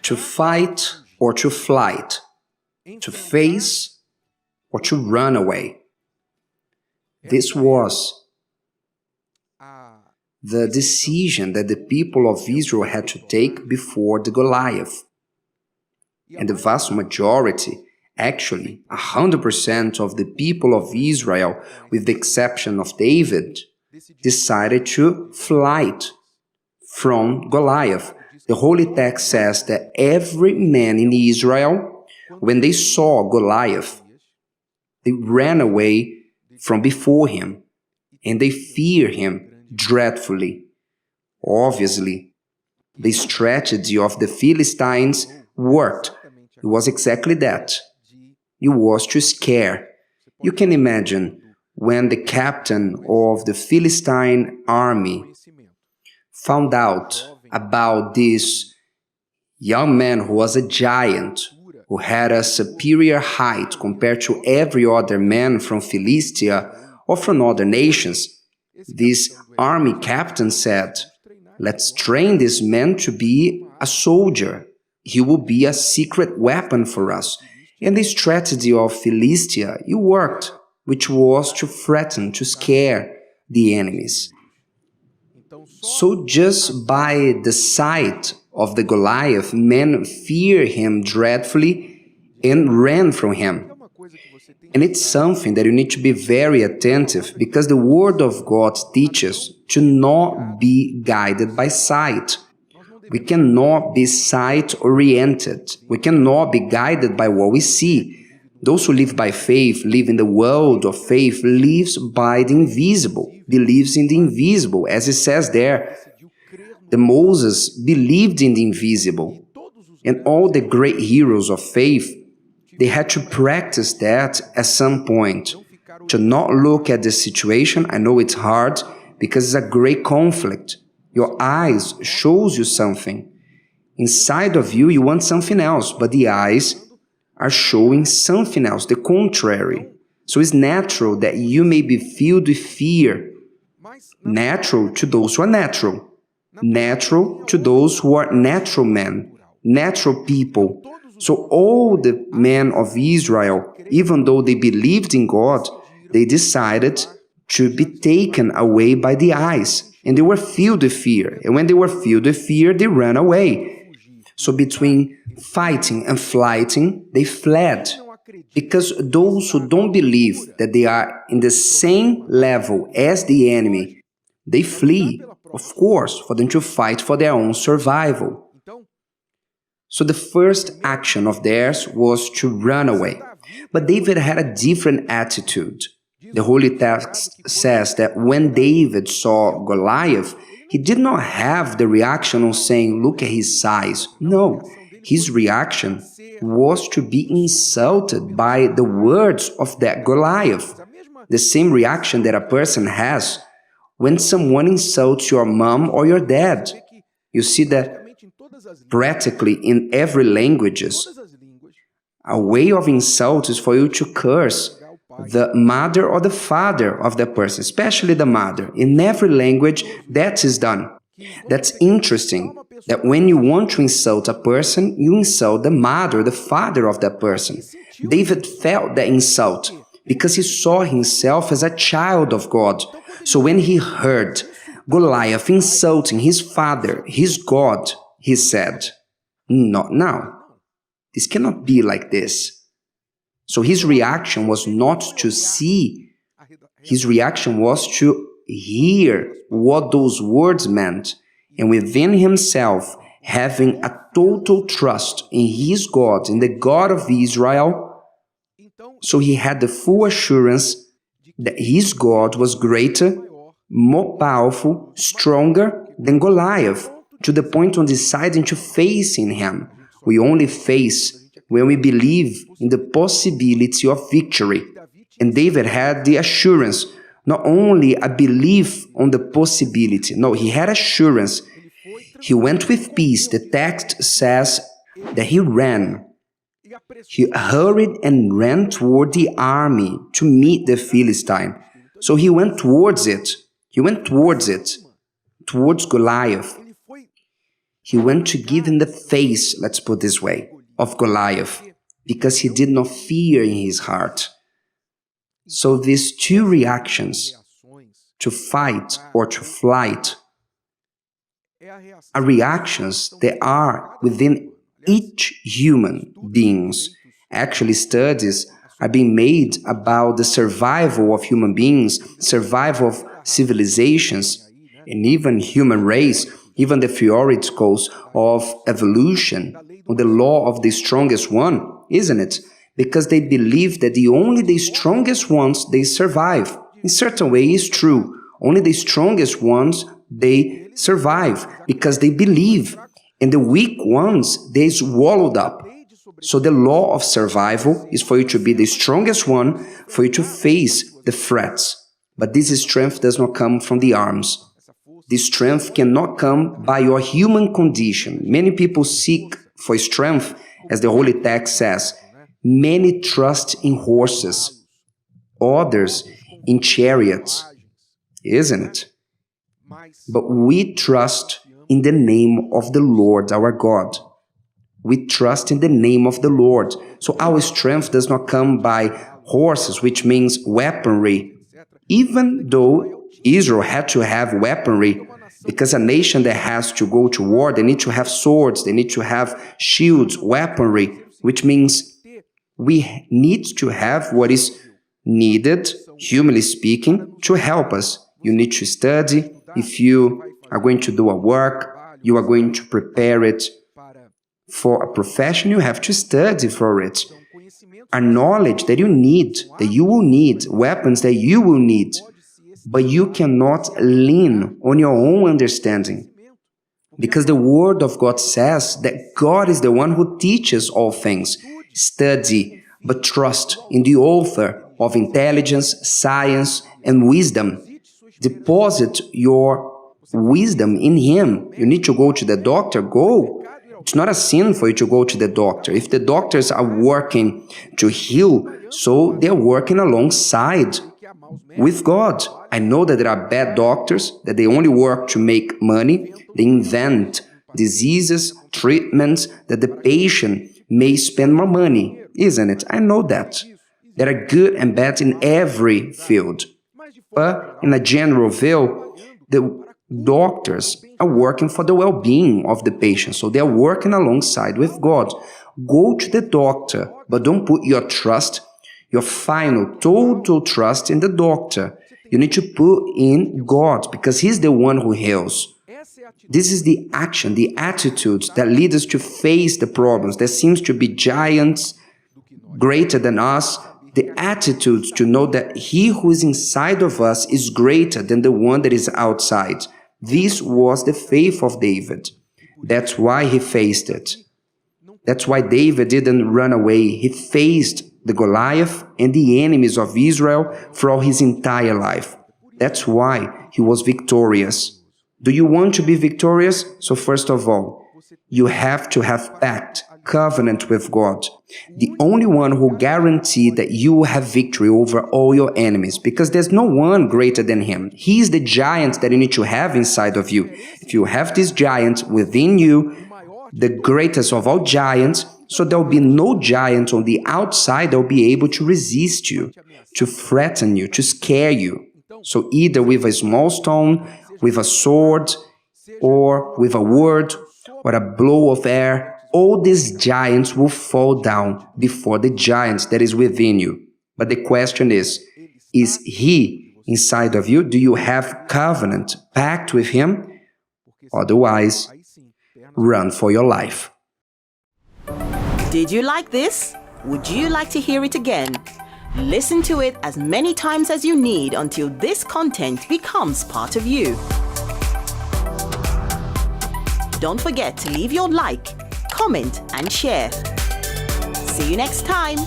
to fight or to flight, to face or to run away. This was the decision that the people of Israel had to take before the Goliath. And the vast majority, actually 100% of the people of Israel, with the exception of David, decided to flight from Goliath. The Holy Text says that every man in Israel, when they saw Goliath, they ran away from before him, and they feared him dreadfully. Obviously, the strategy of the Philistines worked. It was exactly that. It was to scare. You can imagine when the captain of the Philistine army found out about this young man who was a giant, who had a superior height compared to every other man from Philistia or from other nations. This army captain said, "Let's train this man to be a soldier. He will be a secret weapon for us." And the strategy of Philistia, it worked, which was to threaten, to scare the enemies. So just by the sight of the Goliath, men feared him dreadfully and ran from him. And it's something that you need to be very attentive, because the Word of God teaches to not be guided by sight. We cannot be sight-oriented. We cannot be guided by what we see. Those who live by faith, live in the world of faith, lives by the invisible, believes in the invisible, as it says there. The Moses believed in the invisible, and all the great heroes of faith, they had to practice that at some point, to not look at the situation. I know it's hard, because it's a great conflict. Your eyes shows you something. Inside of you, you want something else, but the eyes are showing something else, the contrary. So it's natural that you may be filled with fear. Natural to those who are natural. Natural to those who are natural men, natural people. So all the men of Israel, even though they believed in God, they decided to be taken away by the eyes. And they were filled with fear. And when they were filled with fear, they ran away. So between fighting and flighting, they fled. Because those who don't believe that they are in the same level as the enemy, they flee, of course, for them to fight for their own survival. So the first action of theirs was to run away. But David had a different attitude. The Holy Text says that when David saw Goliath, he did not have the reaction of saying, "Look at his size." No, his reaction was to be insulted by the words of that Goliath. The same reaction that a person has when someone insults your mom or your dad. You see that practically in every languages, a way of insult is for you to curse the mother or the father of the person, especially the mother. In every language, that is done. That's interesting, that when you want to insult a person, you insult the mother, the father of that person. David felt that insult because he saw himself as a child of God. So when he heard Goliath insulting his father, his God, he said, "Not now. This cannot be like this." So his reaction was not to see, his reaction was to hear what those words meant, and within himself, having a total trust in his God, in the God of Israel, so he had the full assurance that his God was greater, more powerful, stronger than Goliath, to the point of deciding to face in him. We only face when we believe in the possibility of victory. And David had the assurance, not only a belief on the possibility, no, he had assurance. He went with peace. The text says that he ran. He hurried and ran toward the army to meet the Philistine. So he went towards it. He went towards it, towards Goliath. he went to give in the face, let's put this way, of Goliath, because he did not fear in his heart. So these two reactions, to fight or to flight, are reactions that are within each human beings. Actually, studies are being made about the survival of human beings, survival of civilizations, and even human race, even the theoreticals of evolution, or the law of the strongest one, isn't it? Because they believe that only the strongest ones, they survive. In certain way, it's true. Only the strongest ones, they survive, because they believe. And the weak ones, they swallowed up. So the law of survival is for you to be the strongest one, for you to face the threats. But this strength does not come from the arms. This strength cannot come by your human condition. Many people seek for strength, as the Holy Text says. Many trust in horses, others in chariots, isn't it? But we trust in the name of the Lord our God. We trust in the name of the Lord. So our strength does not come by horses, which means weaponry. Even though Israel had to have weaponry, because a nation that has to go to war, they need to have swords, they need to have shields, weaponry, which means we need to have what is needed, humanly speaking, to help us. You need to study. If you are going to do a work, you are going to prepare it for a profession, you have to study for it. A knowledge that you need, that you will need, weapons that you will need, but you cannot lean on your own understanding. Because the Word of God says that God is the one who teaches all things. Study, but trust in the author of intelligence, science, and wisdom. Deposit your wisdom in Him. You need to go to the doctor, go. It's not a sin for you to go to the doctor. If the doctors are working to heal, so they're working alongside with God. I know that there are bad doctors, that they only work to make money. They invent diseases, treatments, that the patient may spend more money, isn't it? I know that. There are good and bad in every field. But in a general view, the doctors are working for the well-being of the patient, so they are working alongside with God. Go to the doctor, but don't put your trust, your final, total trust in the doctor. You need to put in God, because He's the one who heals. This is the action, the attitude that leads us to face the problems. There seems to be giants greater than us. The attitude to know that He who is inside of us is greater than the one that is outside. This was the faith of David. That's why he faced it. That's why David didn't run away. He faced the Goliath and the enemies of Israel throughout his entire life. That's why he was victorious. Do you want to be victorious? So first of all, you have to have pact, covenant with God. The only one who guarantees that you will have victory over all your enemies, because there's no one greater than Him. He is the giant that you need to have inside of you. If you have this giant within you, the greatest of all giants, so there will be no giant on the outside that will be able to resist you, to threaten you, to scare you. So either with a small stone, with a sword, or with a word, or a blow of air, all these giants will fall down before the giant that is within you. But the question is He inside of you? Do you have covenant, pact with Him? Otherwise, run for your life. Did you like this? Would you like to hear it again? Listen to it as many times as you need until this content becomes part of you. Don't forget to leave your like, comment, and share. See you next time.